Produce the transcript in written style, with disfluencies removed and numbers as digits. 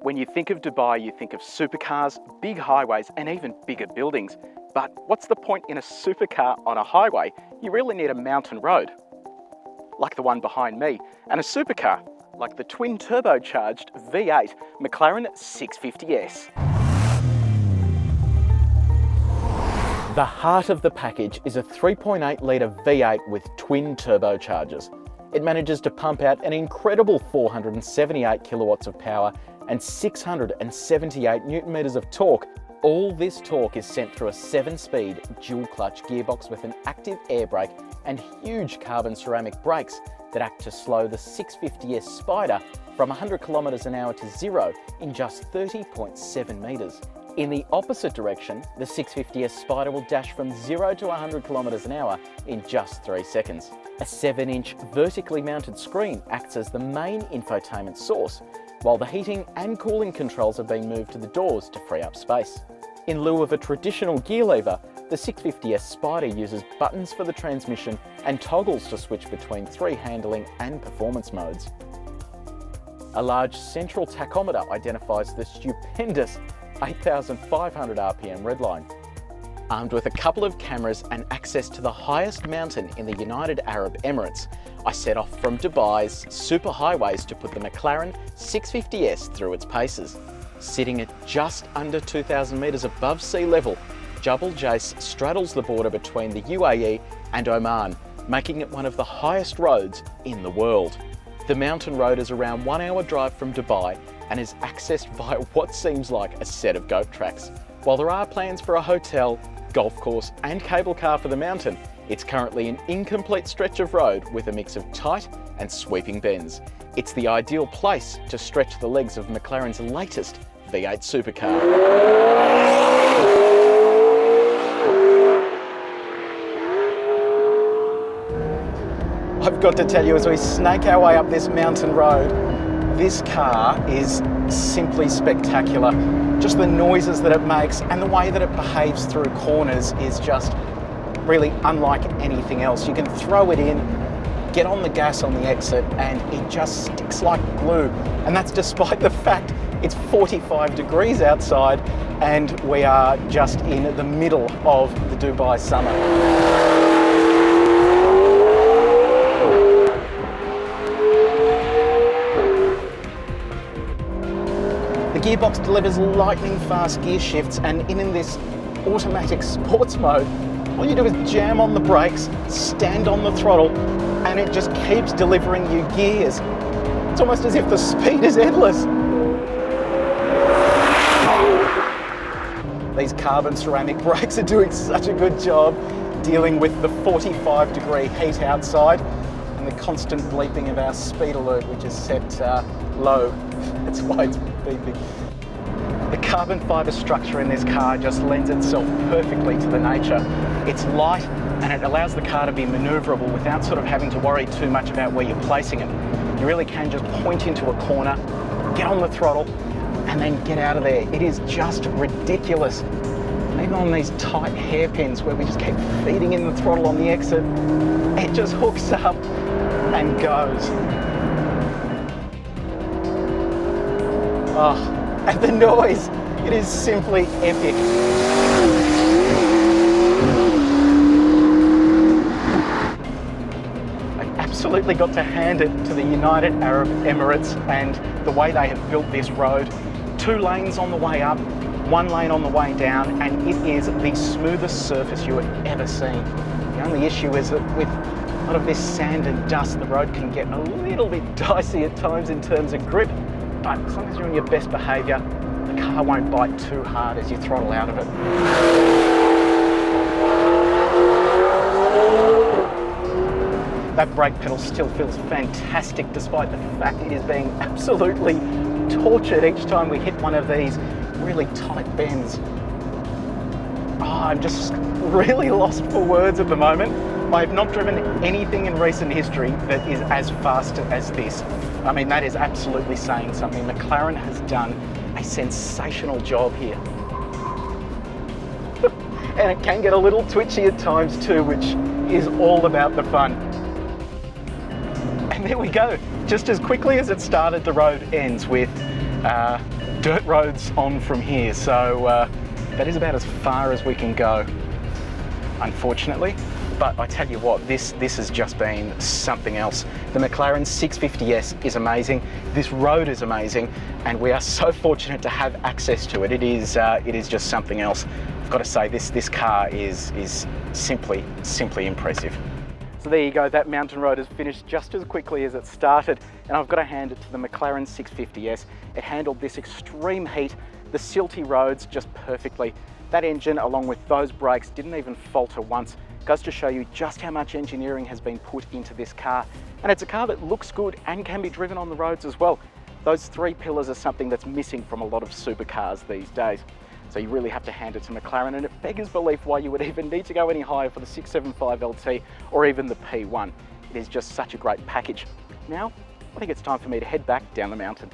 When you think of Dubai, you think of supercars, big highways, and even bigger buildings. But what's the point in a supercar on a highway? You really need a mountain road, like the one behind me, and a supercar, like the twin-turbocharged V8 McLaren 650S. The heart of the package is a 3.8 litre V8 with twin turbochargers. It manages to pump out an incredible 478 kilowatts of power and 678 newton meters of torque. All this torque is sent through a 7-speed dual-clutch gearbox with an active air brake and huge carbon ceramic brakes that act to slow the 650S Spider from 100 kilometers an hour to 0 in just 30.7 meters. In the opposite direction, the 650S Spider will dash from 0 to 100 kilometers an hour in just 3 seconds. A 7-inch vertically mounted screen acts as the main infotainment source, while the heating and cooling controls have been moved to the doors to free up space. In lieu of a traditional gear lever, the 650S Spider uses buttons for the transmission and toggles to switch between 3 handling and performance modes. A large central tachometer identifies the stupendous 8,500 RPM redline. Armed with a couple of cameras and access to the highest mountain in the United Arab Emirates, I set off from Dubai's superhighways to put the McLaren 650S through its paces. Sitting at just under 2,000 metres above sea level, Jabal Jais straddles the border between the UAE and Oman, making it one of the highest roads in the world. The mountain road is around 1 hour drive from Dubai and is accessed via what seems like a set of goat tracks. While there are plans for a hotel, golf course and cable car for the mountain, it's currently an incomplete stretch of road with a mix of tight and sweeping bends. It's the ideal place to stretch the legs of McLaren's latest V8 supercar. I've got to tell you, as we snake our way up this mountain road, this car is simply spectacular. Just the noises that it makes and the way that it behaves through corners is just really unlike anything else. You can throw it in, get on the gas on the exit, and it just sticks like glue. And that's despite the fact it's 45 degrees outside and we are just in the middle of the Dubai summer. The gearbox delivers lightning fast gear shifts, and in this automatic sports mode, all you do is jam on the brakes, stand on the throttle, and it just keeps delivering you gears. It's almost as if the speed is endless. These carbon ceramic brakes are doing such a good job dealing with the 45-degree heat outside and the constant bleeping of our speed alert, which is set low. That's why it's beeping. The carbon fibre structure in this car just lends itself perfectly to the nature. It's light and it allows the car to be manoeuvrable without sort of having to worry too much about where you're placing it. You really can just point into a corner, get on the throttle, and then get out of there. It is just ridiculous. Even on these tight hairpins where we just keep feeding in the throttle on the exit, it just hooks up and goes. Oh, and the noise, it is simply epic. I've absolutely got to hand it to the United Arab Emirates and the way they have built this road. 2 lanes on the way up, 1 lane on the way down, and it is the smoothest surface you have ever seen. The only issue is that with a lot of this sand and dust, the road can get a little bit dicey at times in terms of grip. But as long as you're in your best behaviour, the car won't bite too hard as you throttle out of it. That brake pedal still feels fantastic despite the fact it is being absolutely tortured each time we hit one of these really tight bends. Oh, I'm just really lost for words at the moment. I have not driven anything in recent history that is as fast as this. I mean, that is absolutely saying something. McLaren has done a sensational job here. And it can get a little twitchy at times too, which is all about the fun. And there we go. Just as quickly as it started, the road ends with dirt roads on from here, so that is about as far as we can go, unfortunately. But I tell you what, this has just been something else. The McLaren 650S is amazing. This road is amazing, and we are so fortunate to have access to it. It is just something else. I've got to say, this car is simply impressive. So there you go, that mountain road has finished just as quickly as it started, and I've got to hand it to the McLaren 650S. It handled this extreme heat, the silty roads just perfectly. That engine, along with those brakes, didn't even falter once. Goes to show you just how much engineering has been put into this car. And it's a car that looks good and can be driven on the roads as well. Those three pillars are something that's missing from a lot of supercars these days. So you really have to hand it to McLaren, and it beggars belief why you would even need to go any higher for the 675 LT or even the P1. It is just such a great package. Now, I think it's time for me to head back down the mountain.